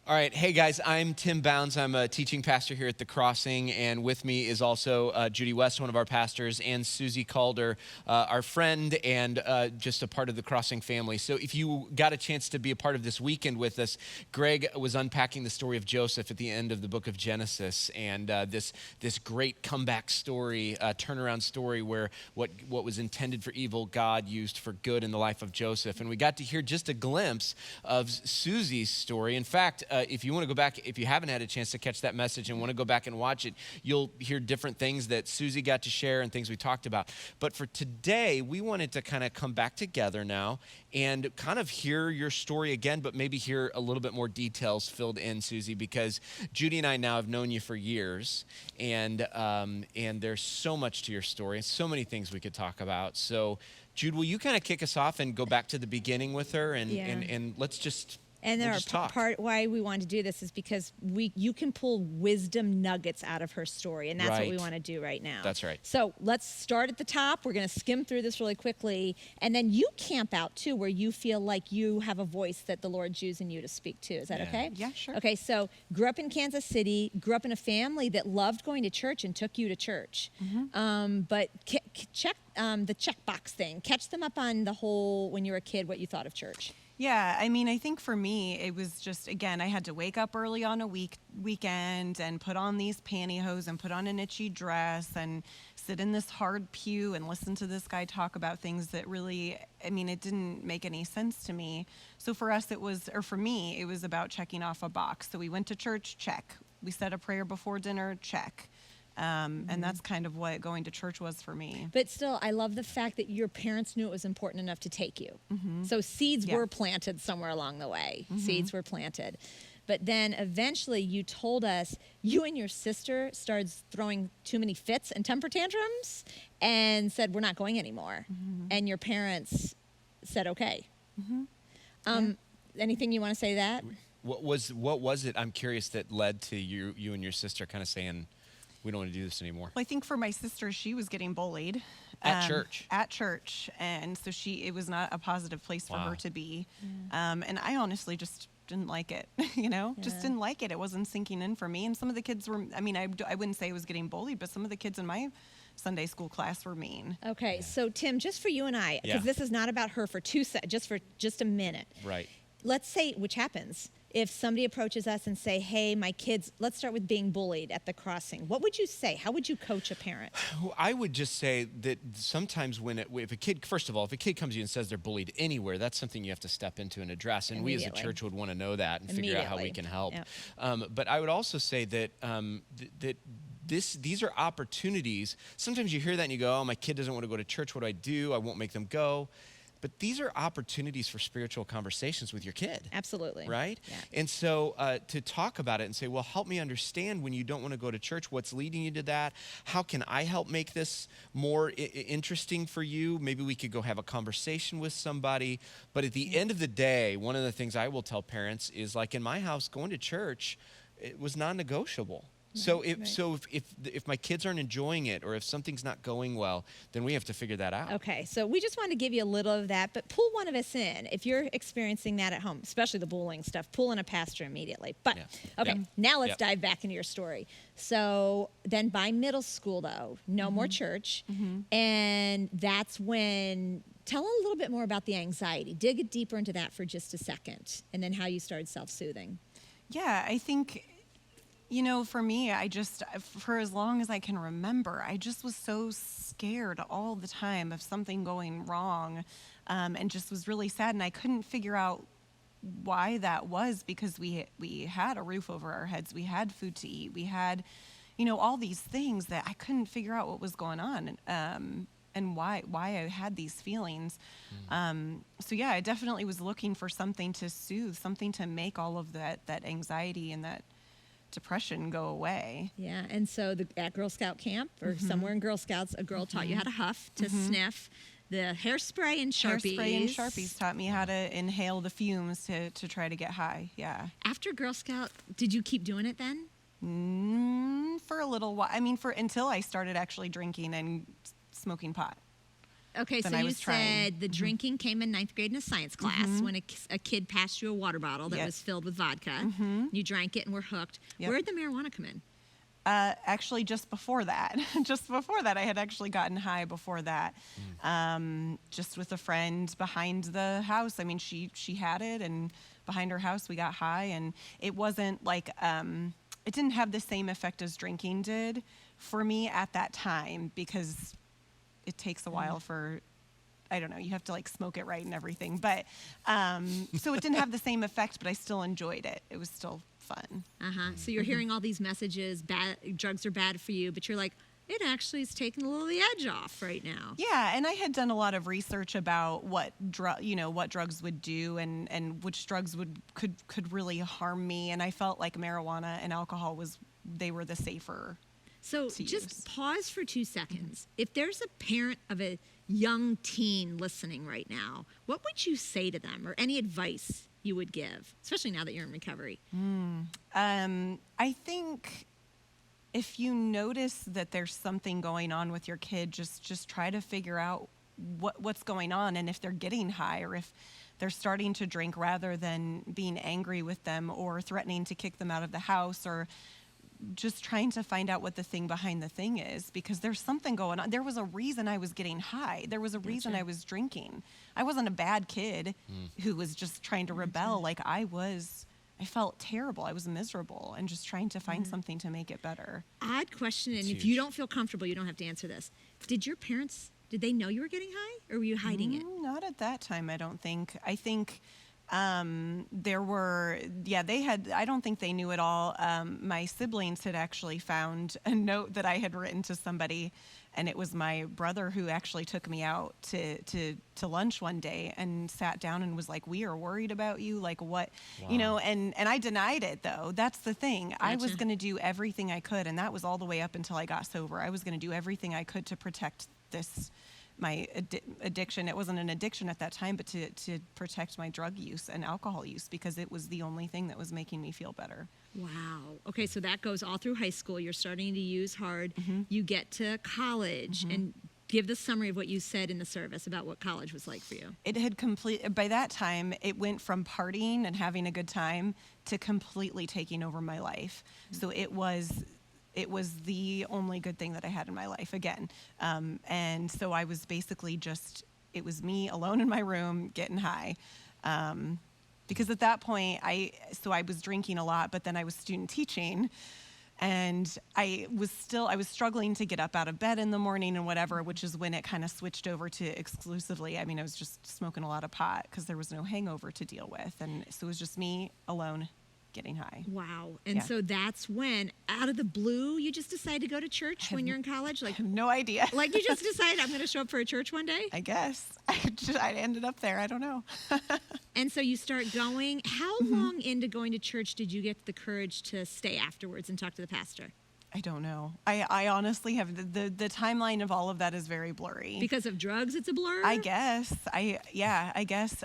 All right. Hey, guys, I'm Tim Bounds. I'm a teaching pastor here at The Crossing, and with me is also Judy West, one of our pastors, and Suzie Calder, our friend and just a part of The Crossing family. So if you got a chance to be a part of this weekend with us, Greg was unpacking the story of Joseph at the end of the book of Genesis, and this great comeback story, turnaround story where what was intended for evil, God used for good in the life of Joseph. And we got to hear just a glimpse of Suzie's story. In fact, if you want to go back, if you haven't had a chance to catch that message and want to go back and watch it, you'll hear different things that Suzie got to share and things we talked about. But for today, we wanted to kind of come back together now and kind of hear your story again, but maybe hear a little bit more details filled in, Suzie, because Judy and I now have known you for years, and there's so much to your story and so many things we could talk about. So, Jude, will you kind of kick us off and go back to the beginning with her, and let's just... And we'll part why we wanted to do this is because you can pull wisdom nuggets out of her story, and that's what we want to do right now. That's right. So let's start at the top. We're going to skim through this really quickly, and then you camp out too, where you feel like you have a voice that the Lord's using you to speak to. Is that okay? Yeah, sure. Okay, so grew up in Kansas City, grew up in a family that loved going to church and took you to church. Mm-hmm. But check the checkbox thing. Catch them up on the whole, when you were a kid, what you thought of church. Yeah, I mean, I think for me, it was just, again, I had to wake up early on a weekend and put on these pantyhose and put on an itchy dress and sit in this hard pew and listen to this guy talk about things that really, I mean, it didn't make any sense to me. So for us, for me, it was about checking off a box. So we went to church, check. We said a prayer before dinner, check. And that's kind of what going to church was for me. But still, I love the fact that your parents knew it was important enough to take you. Mm-hmm. So seeds were planted somewhere along the way. Mm-hmm. Seeds were planted. But then eventually you told us you and your sister started throwing too many fits and temper tantrums and said, we're not going anymore. Mm-hmm. And your parents said, okay. Mm-hmm. Anything you want to say to that? What was it, I'm curious, that led to you and your sister kind of saying, we don't want to do this anymore? Well, I think for my sister, she was getting bullied. At church? At church. And so it was not a positive place for her to be. Yeah. And I honestly just didn't like it, just didn't like it. It wasn't sinking in for me. And some of the kids were, I mean, I wouldn't say I was getting bullied, but some of the kids in my Sunday school class were mean. Okay, so Tim, just for you and I, because this is not about her for just a minute. Right. Let's say, which happens, if somebody approaches us and say, hey, my kids, let's start with being bullied at the crossing. What would you say? How would you coach a parent? I would just say that sometimes if a kid comes to you and says they're bullied anywhere, that's something you have to step into and address. And we as a church would want to know that and figure out how we can help. Yep. But I would also say that these are opportunities. Sometimes you hear that and you go, oh, my kid doesn't want to go to church. What do I do? I won't make them go. But these are opportunities for spiritual conversations with your kid. Absolutely. Right? Yeah. And so to talk about it and say, well, help me understand when you don't want to go to church, what's leading you to that? How can I help make this more interesting for you? Maybe we could go have a conversation with somebody. But at the end of the day, one of the things I will tell parents is, like in my house, going to church, it was non-negotiable. So if my kids aren't enjoying it, or if something's not going well, then we have to figure that out. Okay, so we just wanted to give you a little of that, but pull one of us in. If you're experiencing that at home, especially the bullying stuff, pull in a pastor immediately. But, now let's dive back into your story. So then by middle school, though, no more church, and that's when... Tell a little bit more about the anxiety. Dig deeper into that for just a second, and then how you started self-soothing. Yeah, I think... for me, for as long as I can remember, I just was so scared all the time of something going wrong, and just was really sad. And I couldn't figure out why that was, because we had a roof over our heads. We had food to eat. We had, all these things that I couldn't figure out what was going on, and why I had these feelings. So yeah, I definitely was looking for something to soothe, something to make all of that anxiety and that depression go away. Yeah, and so at Girl Scout camp or somewhere in Girl Scouts, a girl taught you how to huff, to sniff. The hairspray and Sharpies. Taught me how to inhale the fumes to try to get high, yeah. After Girl Scout, did you keep doing it then? For a little while. I mean, until I started actually drinking and smoking pot. Okay, so I you was trying. said the drinking came in ninth grade in a science class when a kid passed you a water bottle that Yep. was filled with vodka. You drank it and were hooked. Yep. Where did the marijuana come in? Actually, just before that, I had actually gotten high before that, just with a friend behind the house. I mean, she had it, and behind her house, we got high, and it wasn't like, it didn't have the same effect as drinking did for me at that time, because it takes a while for, I don't know, you have to like smoke it right and everything. But, so it didn't have the same effect, but I still enjoyed it. It was still fun. So you're hearing all these messages, drugs are bad for you, but you're like, it actually is taking a little of the edge off right now. Yeah, and I had done a lot of research about what drugs would do, and which drugs could really harm me, and I felt like marijuana and alcohol were the safer. So just pause for 2 seconds. If there's a parent of a young teen listening right now, what would you say to them, or any advice you would give, especially now that you're in recovery? I think if you notice that there's something going on with your kid, just try to figure out what's going on, and if they're getting high, or if they're starting to drink, rather than being angry with them or threatening to kick them out of the house, or just trying to find out what the thing behind the thing is, because there's something going on. There was a reason I was getting high. There was a reason I was drinking. I wasn't a bad kid who was just trying to rebel like I was. I felt terrible. I was miserable, and just trying to find something to make it better. Odd question, and if you don't feel comfortable, you don't have to answer this. Did they know you were getting high, or were you hiding it? Not at that time, I don't think. I think I don't think they knew at all. My siblings had actually found a note that I had written to somebody, and it was my brother who actually took me out to lunch one day and sat down and was like, "We are worried about you, like what," and I denied it, though. That's the thing. Gotcha. I was going to do everything I could, and that was all the way up until I got sober. I was going to do everything I could to protect my addiction. It wasn't an addiction at that time, but to protect my drug use and alcohol use, because it was the only thing that was making me feel better. Wow. Okay, so that goes all through high school. You're starting to use hard. You get to college, and give the summary of what you said in the service about what college was like for you. It had by that time, it went from partying and having a good time to completely taking over my life. So it was the only good thing that I had in my life again. And so I was basically it was me alone in my room getting high. Because at that point, I was drinking a lot, but then I was student teaching, and I was struggling to get up out of bed in the morning and whatever, which is when it kind of switched over to exclusively, I was just smoking a lot of pot because there was no hangover to deal with. And so it was just me alone getting high. Wow. And so that's when, out of the blue, you just decide to go to church when you're in college? Like, no idea. Like you just decided, I'm going to show up for a church one day? I guess. I ended up there. I don't know. And so you start going. How long into going to church did you get the courage to stay afterwards and talk to the pastor? I don't know. I honestly have the timeline of all of that is very blurry. Because of drugs, it's a blur? I guess. I guess.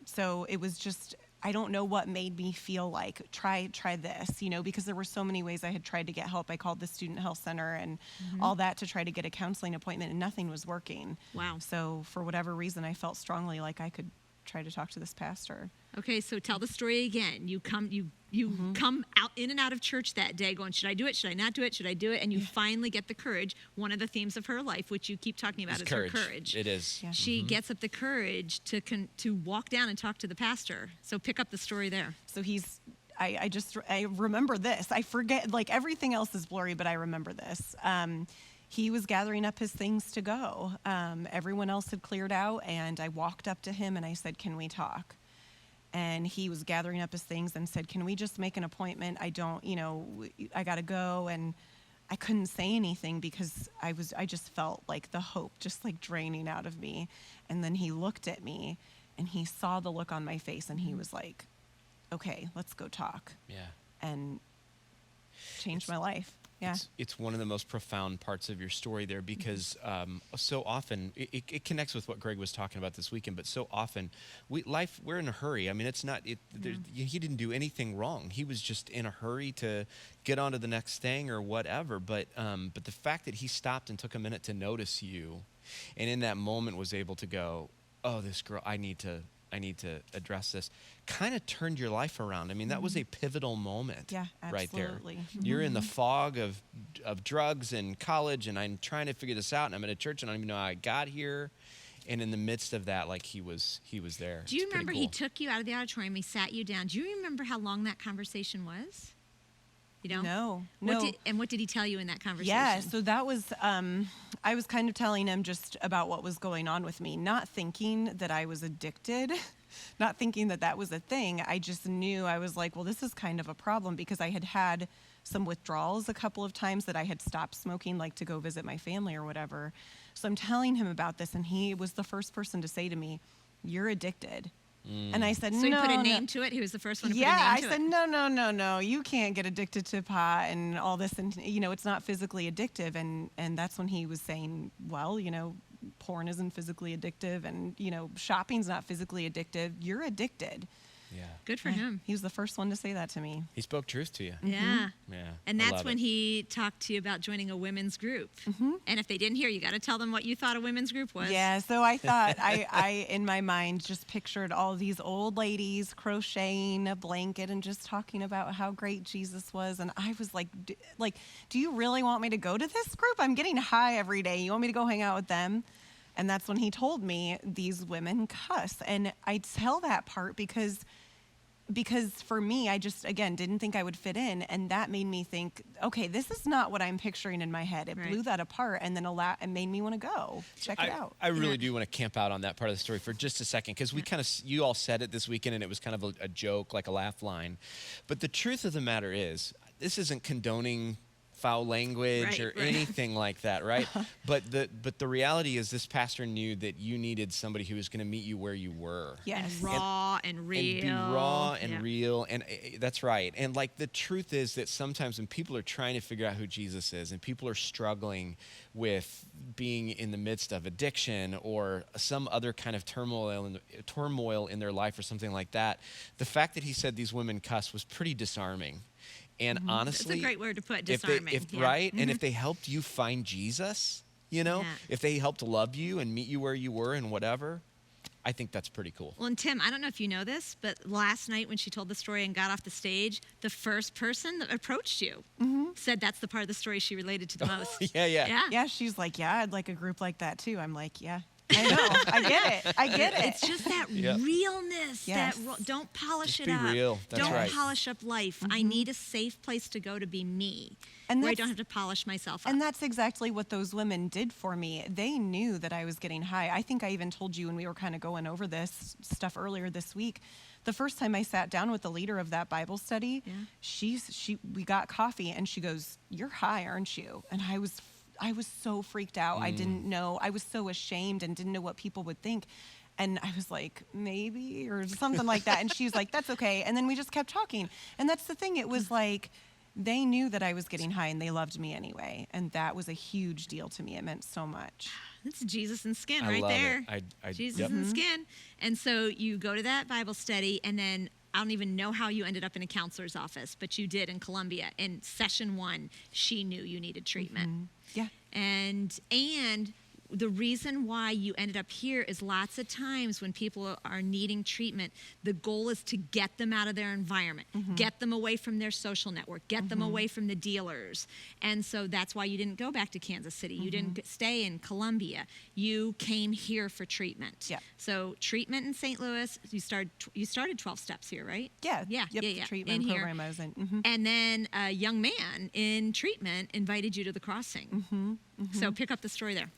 So it was just, I don't know what made me feel like try this, because there were so many ways I had tried to get help. I called the student health center and all that to try to get a counseling appointment, and nothing was working. Wow. So for whatever reason, I felt strongly like I could try to talk to this pastor. Okay, so tell the story again. You come out in and out of church that day going, should I do it? Should I not do it? Should I do it? And you finally get the courage. One of the themes of her life, which you keep talking about, is her courage. It is. Yeah. She gets up the courage to walk down and talk to the pastor. So pick up the story there. So I remember this. I forget, like everything else is blurry, but I remember this. He was gathering up his things to go. Everyone else had cleared out, and I walked up to him and I said, "Can we talk?" And he was gathering up his things and said, "Can we just make an appointment? I gotta go." And I couldn't say anything because I just felt like the hope just like draining out of me. And then he looked at me and he saw the look on my face, and he was like, "Okay, let's go talk." Yeah. And changed my life. Yeah. It's one of the most profound parts of your story there, because so often it connects with what Greg was talking about this weekend. But so often, we're in a hurry. It's not. He didn't do anything wrong. He was just in a hurry to get on to the next thing or whatever. But the fact that he stopped and took a minute to notice you And in that moment was able to go, oh, this girl, I need to address this. Kind of turned your life around. I mean, that was a pivotal moment. Yeah, right there. absolutely. You're in the fog of drugs and college, and I'm trying to figure this out, and I'm at a church, and I don't even know how I got here. And in the midst of that, like he was there. Do you It's pretty remember cool. he took you out of the auditorium, he sat you down. Do you remember how long that conversation was? You don't? No. What did he tell you in that conversation? Yeah, so that was, I was kind of telling him just about what was going on with me, not thinking that I was addicted, not thinking that that was a thing. I just knew, I was like, well, this is kind of a problem because I had had some withdrawals a couple of times that I had stopped smoking, like to go visit my family or whatever. So I'm telling him about this, and he was the first person to say to me, you're addicted. And I said, so no. he put a name to it? He was the first one to put a Yeah, name I to said, it? no. You can't get addicted to pot and all this. And, it's not physically addictive. And that's when he was saying, well, porn isn't physically addictive and, shopping's not physically addictive. You're addicted. Yeah. Good for him. He was the first one to say that to me. He spoke truth to you. Yeah. Yeah. And I that's love when it. he talked to you about joining a women's group. And if they didn't hear, you got to tell them what you thought a women's group was. Yeah, so I thought, I in my mind just pictured all these old ladies crocheting a blanket and just talking about how great Jesus was. And I was like, do you really want me to go to this group? I'm getting high every day. You want me to go hang out with them? And that's when he told me these women cuss. And I tell that part because for me, I just, again, didn't think I would fit in. And that made me think, okay, this is not what I'm picturing in my head. It blew that apart and then it made me want to go check it out. I really do want to camp out on that part of the story for just a second, because you all said it this weekend and it was kind of a joke, like a laugh line. But the truth of the matter is, this isn't condoning foul language or anything like that, right? But the reality is, this pastor knew that you needed somebody who was going to meet you where you were. Yes. And raw and real. And be raw and real. And that's right. And like, the truth is that sometimes when people are trying to figure out who Jesus is, and people are struggling with being in the midst of addiction or some other kind of turmoil in their life or something like that, the fact that he said these women cuss was pretty disarming. And honestly, that's a great word to put, disarming. Right? And if they helped you find Jesus, if they helped love you and meet you where you were and whatever, I think that's pretty cool. Well, and Tim, I don't know if you know this, but last night when she told the story and got off the stage, the first person that approached you said that's the part of the story she related to the most. Yeah. She's like, yeah, I'd like a group like that too. I'm like, yeah. I know. I get it. It's just that realness. Yes. Don't polish Just it be up. real. That's don't right. polish up life. I need a safe place to go to be me, And where I that's- don't have to polish myself up. And that's exactly what those women did for me. They knew that I was getting high. I think I even told you when we were kind of going over this stuff earlier this week, the first time I sat down with the leader of that Bible study, we got coffee and she goes, "You're high, aren't you?" And I was so freaked out. I didn't know. I was so ashamed and didn't know what people would think. And I was like, maybe, or something like that. And she was like, that's okay. And then we just kept talking. And that's the thing. It was like, they knew that I was getting high and they loved me anyway. And that was a huge deal to me. It meant so much. That's Jesus in skin I right love there. it. Jesus in skin. And so you go to that Bible study, and then I don't even know how you ended up in a counselor's office, but you did in Columbia. In session 1, she knew you needed treatment. Yeah. And the reason why you ended up here is lots of times when people are needing treatment, the goal is to get them out of their environment, get them away from their social network, get them away from the dealers. And so that's why you didn't go back to Kansas City. You didn't stay in Columbia. You came here for treatment. Yeah. So treatment in St. Louis, you started 12 Steps here, right? Yeah. Yeah. The treatment in program I was in. And then a young man in treatment invited you to the crossing. So pick up the story there.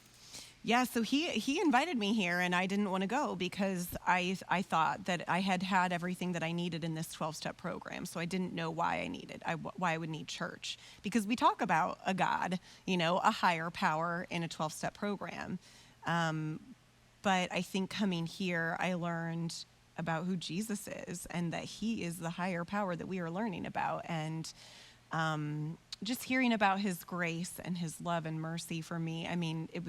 Yeah, so he invited me here, and I didn't want to go because I thought that I had everything that I needed in this 12-step program. So I didn't know why why I would need church, because we talk about a God, a higher power in a 12-step program. But I think coming here, I learned about who Jesus is and that he is the higher power that we are learning about. And just hearing about his grace and his love and mercy for me, I mean, it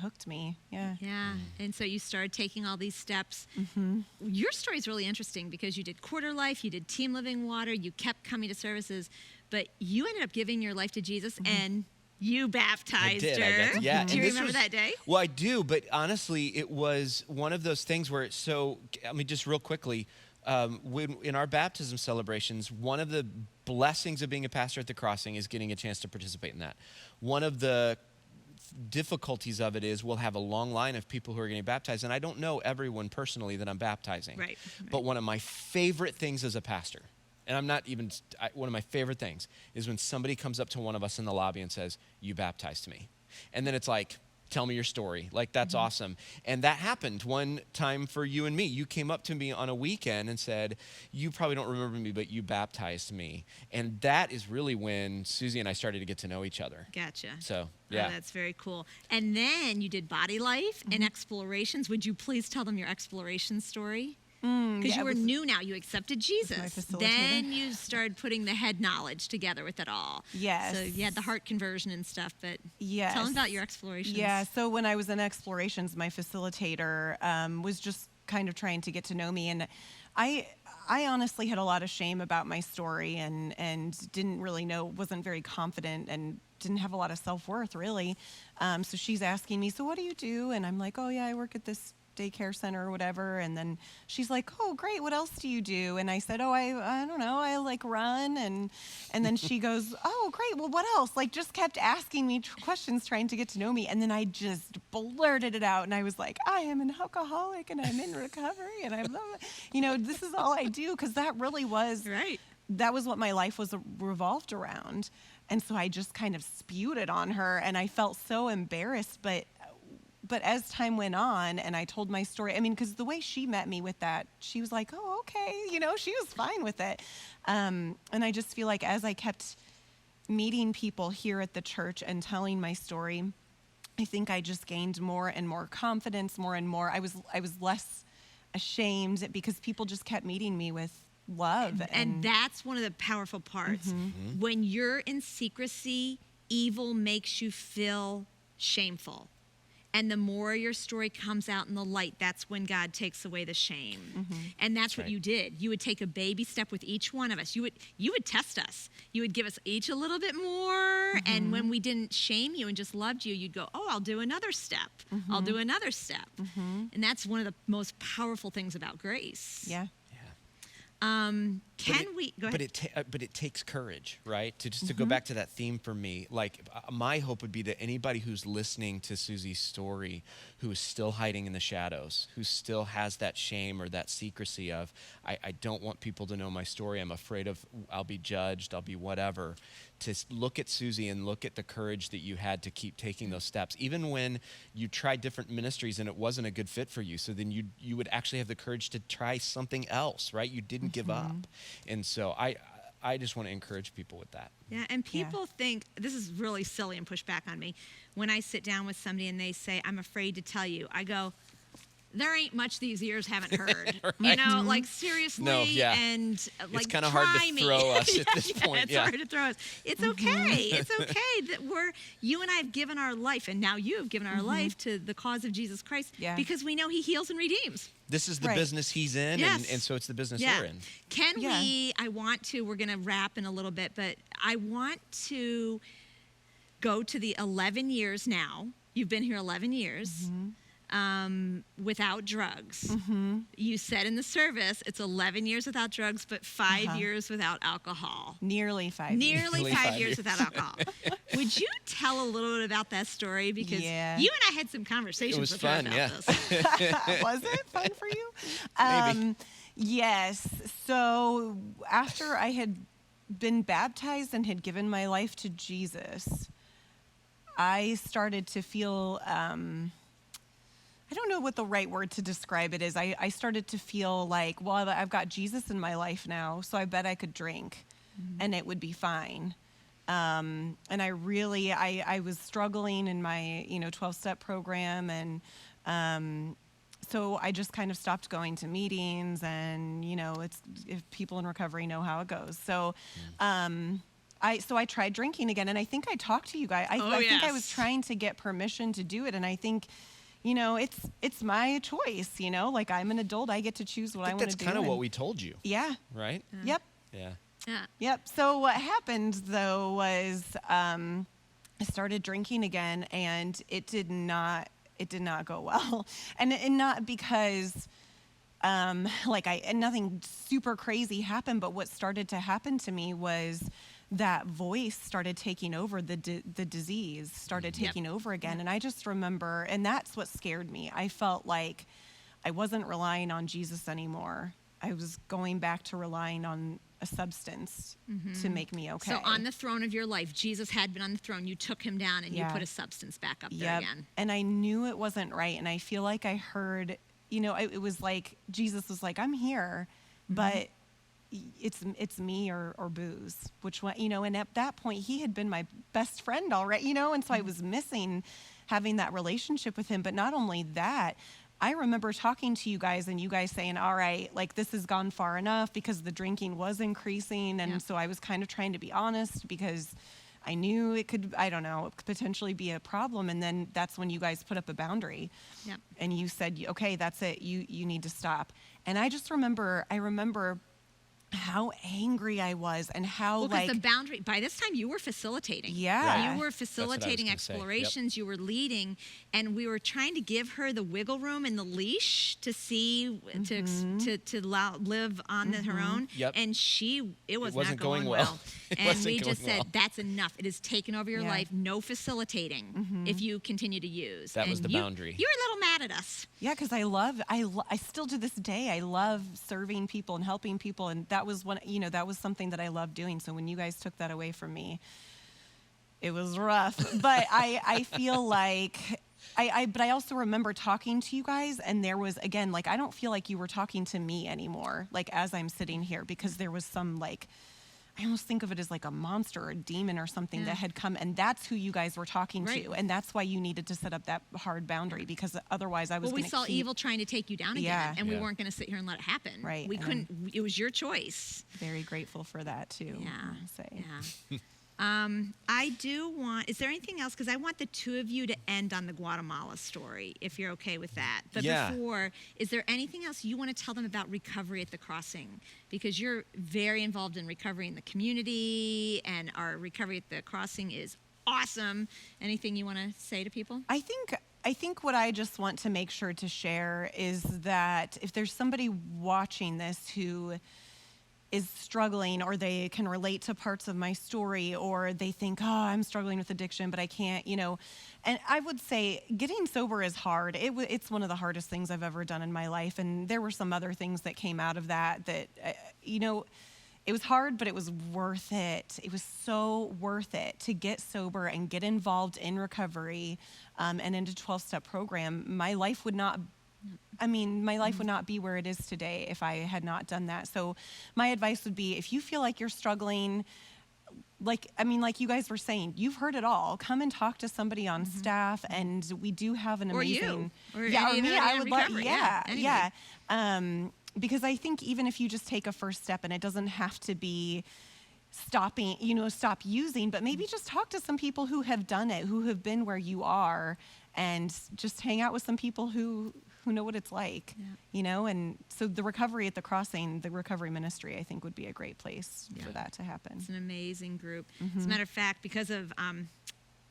hooked me. Yeah. Yeah. And so you started taking all these steps. Your story is really interesting because you did Quarter Life, you did Team Living Water, you kept coming to services, but you ended up giving your life to Jesus and You baptized I did. her. Yeah. Do you remember that day? Well, I do, but honestly, it was one of those things where, just real quickly, in our baptism celebrations, one of the blessings of being a pastor at the Crossing is getting a chance to participate in that. One of the difficulties of it is we'll have a long line of people who are getting baptized, and I don't know everyone personally that I'm baptizing. Right. But one of my favorite things as a pastor, and one of my favorite things is when somebody comes up to one of us in the lobby and says, "You baptized me." And then it's like, "Tell me your story." Like, that's awesome. And that happened one time for you and me. You came up to me on a weekend and said, "You probably don't remember me, but you baptized me." And that is really when Suzie and I started to get to know each other. Gotcha. So, yeah. Oh, that's very cool. And then you did Body Life and Explorations. Would you please tell them your exploration story? Because you were new now. You accepted Jesus. my facilitator. Then you started putting the head knowledge together with it all. Yes. So you had the heart conversion and stuff, but Yes. tell them about your explorations. Yeah, so when I was in explorations, my facilitator was just kind of trying to get to know me, and I honestly had a lot of shame about my story and didn't really know, wasn't very confident, and didn't have a lot of self-worth really. So she's asking me, "So what do you do?" And I'm like, "Oh yeah, I work at this daycare center or whatever." And then she's like, "Oh great, what else do you do?" And I said, "Oh, I don't know, I like run." And then she goes, "Oh great, well what else?" Like, just kept asking me questions, trying to get to know me. And then I just blurted it out, and I was like, "I am an alcoholic and I'm in recovery and I love it. This is all I do." Because that really was Right. that was what my life was revolved around. And so I just kind of spewed it on her, and I felt so embarrassed. But as time went on and I told my story, because the way she met me with that, she was like, "Oh, okay." She was fine with it. And I just feel like as I kept meeting people here at the church and telling my story, I think I just gained more and more confidence, more and more. I was less ashamed because people just kept meeting me with love. And that's one of the powerful parts. When you're in secrecy, evil makes you feel shameful. And the more your story comes out in the light, that's when God takes away the shame. And that's what you did. You would take a baby step with each one of us. You would test us. You would give us each a little bit more. And when we didn't shame you and just loved you, you'd go, "Oh, I'll do another step. I'll do another step." And that's one of the most powerful things about grace. Yeah. Go ahead. But it takes courage, right? To go back to that theme for me, like my hope would be that anybody who's listening to Suzie's story, who is still hiding in the shadows, who still has that shame or that secrecy of, I don't want people to know my story. I'm afraid of I'll be judged, I'll be whatever. To look at Suzie and look at the courage that you had to keep taking those steps, even when you tried different ministries and it wasn't a good fit for you. So then you would actually have the courage to try something else, right? You didn't give up. And so I just want to encourage people with that. Yeah, and people think, this is really silly and push back on me. When I sit down with somebody and they say, "I'm afraid to tell you," I go, "There ain't much these ears haven't heard." Right. Like seriously. No, yeah. And like, it's kind of hard to throw us at this point. It's hard to throw us. It's okay. It's okay that you and I have given our life, and now you have given our life to the cause of Jesus Christ because we know He heals and redeems. This is the business He's in, and so it's the business we're in. We're going to wrap in a little bit, but I want to go to the 11 years now. You've been here 11 years. Without drugs. You said in the service it's 11 years without drugs, but 5 years without alcohol. Nearly 5 years. Nearly 5 years without alcohol. Would you tell a little bit about that story? Because you and I had some conversations with her about this. Was it fun for you? Maybe. Yes. So after I had been baptized and had given my life to Jesus, I started to feel... I don't know what the right word to describe it is. I started to feel like, well, I've got Jesus in my life now, so I bet I could drink and it would be fine. And I was struggling in my 12-step program, and so I just kind of stopped going to meetings, and if people in recovery know how it goes. So I tried drinking again, and I think I talked to you guys. I think I was trying to get permission to do it, and I think it's my choice, like I'm an adult. I get to choose what I want to do. That's kind of what we told you. Yeah. Right? Yep. Yeah. Yep. So what happened though was I started drinking again, and it did not go well. And not because and nothing super crazy happened, but what started to happen to me was that voice started taking over, the disease started taking over again. And I just remember, and that's what scared me. I felt like I wasn't relying on Jesus anymore. I was going back to relying on a substance to make me okay. So on the throne of your life, Jesus had been on the throne. You took him down and you put a substance back up there again. And I knew it wasn't right. And I feel like I heard, it was like Jesus was like, I'm here, but it's me or booze, which one, and at that point he had been my best friend already, and so I was missing having that relationship with him. But not only that, I remember talking to you guys and you guys saying, all right, like this has gone far enough, because the drinking was increasing. And so I was kind of trying to be honest, because I knew it could, I don't know, it could potentially be a problem. And then that's when you guys put up a boundary and you said, okay, that's it. You need to stop. And I remember how angry I was and how because the boundary, by this time you were facilitating. Yeah. You were facilitating explorations, you were leading, and we were trying to give her the wiggle room and the leash to see, to live on her own. And it was not going well. And we just said, that's enough. It has taken over your life. No facilitating if you continue to use. That was the boundary. You were a little mad at us. Yeah, because I still to this day, I love serving people and helping people. And that was that was something that I loved doing. So when you guys took that away from me, it was rough. But I feel like but I also remember talking to you guys, and there was, again, like, I don't feel like you were talking to me anymore, like as I'm sitting here, because there was some, like, I almost think of it as like a monster or a demon or something that had come, and that's who you guys were talking to. And that's why you needed to set up that hard boundary, because otherwise I was going to we saw evil trying to take you down again, and we weren't going to sit here and let it happen. Right. We couldn't, it was your choice. Very grateful for that too. Yeah. I do want, is there anything else? Because I want the two of you to end on the Guatemala story, if you're okay with that. But before, is there anything else you want to tell them about recovery at the Crossing? Because you're very involved in recovery in the community, and our recovery at the Crossing is awesome. Anything you want to say to people? I think what I just want to make sure to share is that if there's somebody watching this who is struggling, or they can relate to parts of my story, or they think, oh, I'm struggling with addiction, but I can't, And I would say getting sober is hard. It's one of the hardest things I've ever done in my life. And there were some other things that came out of that, it was hard, but it was worth it. It was so worth it to get sober and get involved in recovery and into 12-step program. My life would not be where it is today if I had not done that. So my advice would be, if you feel like you're struggling, like you guys were saying, you've heard it all. Come and talk to somebody on staff, and we do have an amazing... Or me. I would love... Because I think even if you just take a first step, and it doesn't have to be stop using, but maybe just talk to some people who have done it, who have been where you are, and just hang out with some people who know what it's like, and so the recovery at the Crossing, the recovery ministry, I think would be a great place for that to happen. It's an amazing group. As a matter of fact, because of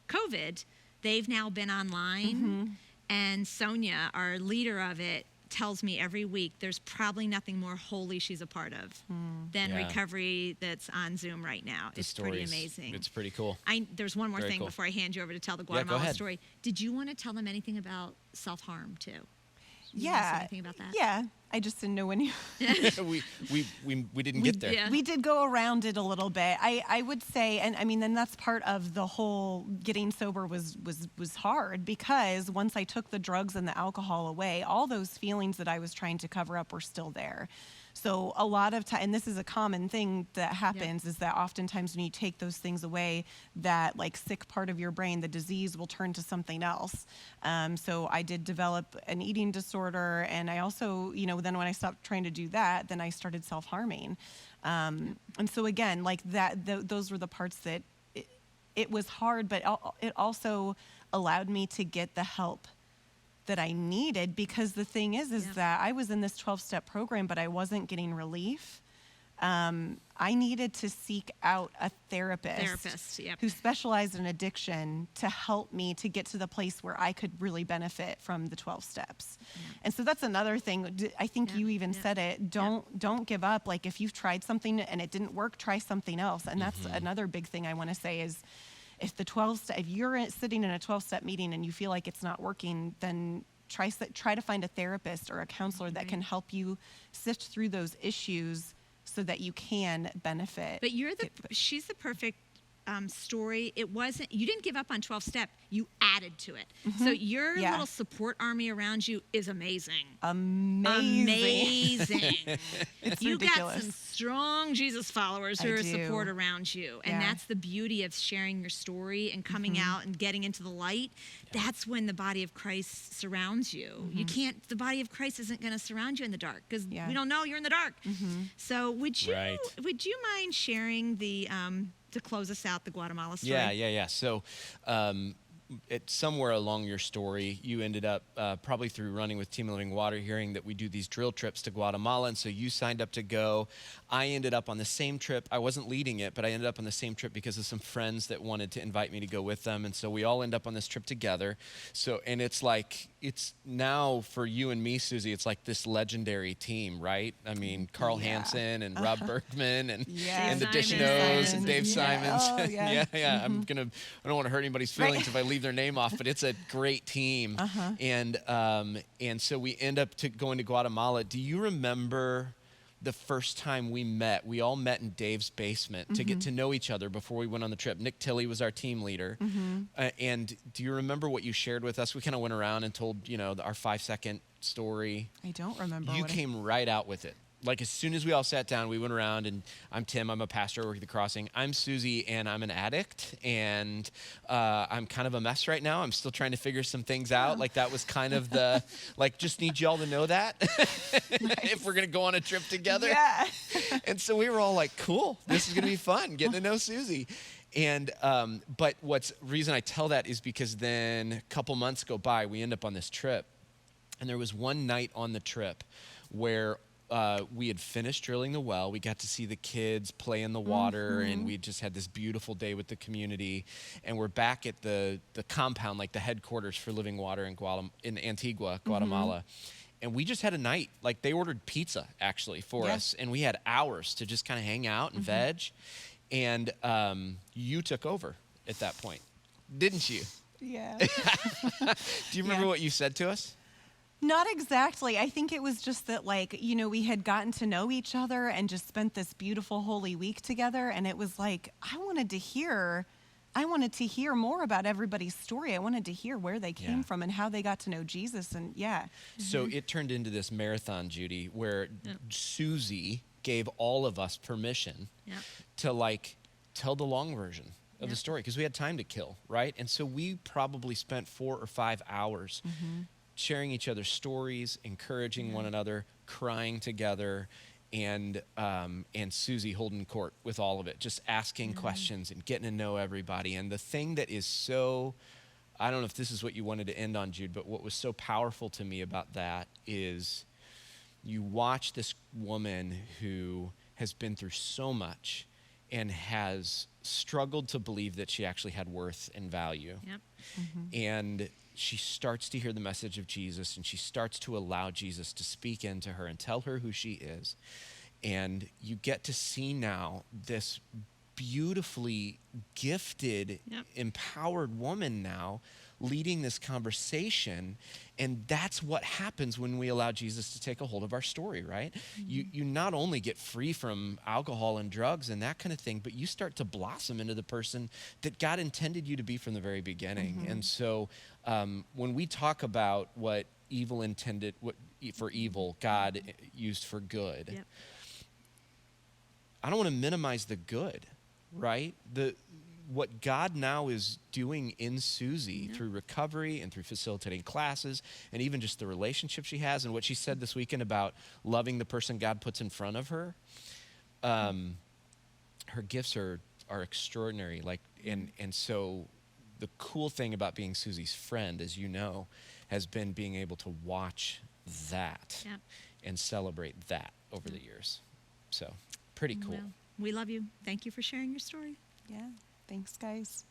COVID, they've now been online, and Sonia, our leader of it, tells me every week there's probably nothing more holy she's a part of than recovery that's on Zoom right now. It's pretty amazing. It's pretty cool. There's one more thing before I hand you over to tell the Guatemala story. Did you want to tell them anything about self-harm too? You want to say anything about that? Yeah. I just didn't know when you... we didn't get there. Yeah. We did go around it a little bit. I would say, and that's part of the whole getting sober was hard, because once I took the drugs and the alcohol away, all those feelings that I was trying to cover up were still there. So a lot of time, and this is a common thing that happens, is that oftentimes when you take those things away, that like sick part of your brain, the disease will turn to something else. So I did develop an eating disorder, and I also, then when I stopped trying to do that, then I started self-harming. And so again, like those were the parts that it was hard, but it also allowed me to get the help that I needed, because the thing is that I was in this 12-step program, but I wasn't getting relief. I needed to seek out a Therapist, yep. who specialized in addiction to help me to get to the place where I could really benefit from the 12 steps. And so that's another thing. I think you even said it. Don't give up. Like if you've tried something and it didn't work, try something else. And that's another big thing I want to say is if you're sitting in a 12-step meeting and you feel like it's not working, then try to find a therapist or a counselor that can help you sift through those issues so that you can benefit. But she's the perfect story. You didn't give up on 12 step, you added to it. So your little support army around you is amazing. Amazing. It's you ridiculous. got some strong Jesus followers who are support around you. And that's the beauty of sharing your story and coming out and getting into the light. That's when the body of Christ surrounds you. The body of Christ isn't going to surround you in the dark because we don't know you're in the dark. So would you mind sharing the to close us out, the Guatemala story? Yeah. So somewhere along your story, you ended up probably through running with Team Living Water, hearing that we do these drill trips to Guatemala, and so you signed up to go. I ended up on the same trip. I wasn't leading it, but I ended up on the same trip because of some friends that wanted to invite me to go with them, and so we all end up on this trip together. And it's now for you and me, Suzie, it's like this legendary team, right? I mean, Carl Hansen and Rob Bergman and the Dishnos and Dave Simons. Oh, yeah. I don't want to hurt anybody's feelings if I leave their name off, but it's a great team. And so we end up going to Guatemala. Do you remember the first time we met? We all met in Dave's basement to get to know each other before we went on the trip. Nick Tilley was our team leader. And do you remember what you shared with us? We kind of went around and told, our 5-second story. I don't remember. You came right out with it. Like as soon as we all sat down, we went around, and I'm Tim, I'm a pastor working at the Crossing. I'm Suzie, and I'm an addict, and I'm kind of a mess right now. I'm still trying to figure some things out. Like that was kind of the, just need y'all to know that if we're going to go on a trip together. Yeah. And so we were all like, cool, this is going to be fun, getting to know Suzie. And but reason I tell that is because then a couple months go by, we end up on this trip, and there was one night on the trip where we had finished drilling the well. We got to see the kids play in the water, and we just had this beautiful day with the community. And we're back at the compound, like the headquarters for Living Water in Antigua, Guatemala. And we just had a night. Like they ordered pizza actually for us, and we had hours to just kind of hang out and veg. And you took over at that point, didn't you? Yeah. Do you remember what you said to us? Not exactly. I think it was just that, we had gotten to know each other and just spent this beautiful Holy Week together. And it was like, I wanted to hear more about everybody's story. I wanted to hear where they came from and how they got to know Jesus. And So it turned into this marathon, Judy, where Suzie gave all of us permission to tell the long version of the story because we had time to kill, right? And so we probably spent 4 or 5 hours sharing each other's stories, encouraging one another, crying together, and Suzie holding court with all of it, just asking questions and getting to know everybody. And the thing that is so, I don't know if this is what you wanted to end on, Jude, but what was so powerful to me about that is you watch this woman who has been through so much and has struggled to believe that she actually had worth and value. And she starts to hear the message of Jesus, and she starts to allow Jesus to speak into her and tell her who she is. And you get to see now this beautifully gifted, empowered woman now leading this conversation. And that's what happens when we allow Jesus to take a hold of our story, right? You not only get free from alcohol and drugs and that kind of thing, but you start to blossom into the person that God intended you to be from the very beginning. And so when we talk about what evil intended for evil, God used for good, I don't want to minimize the good, right? What God now is doing in Suzie through recovery and through facilitating classes and even just the relationship she has and what she said this weekend about loving the person God puts in front of her, her gifts are extraordinary. And so the cool thing about being Suzie's friend, as you know, has been being able to watch that and celebrate that over the years. So Pretty cool. Well, we love you. Thank you for sharing your story. Yeah. Thanks, guys.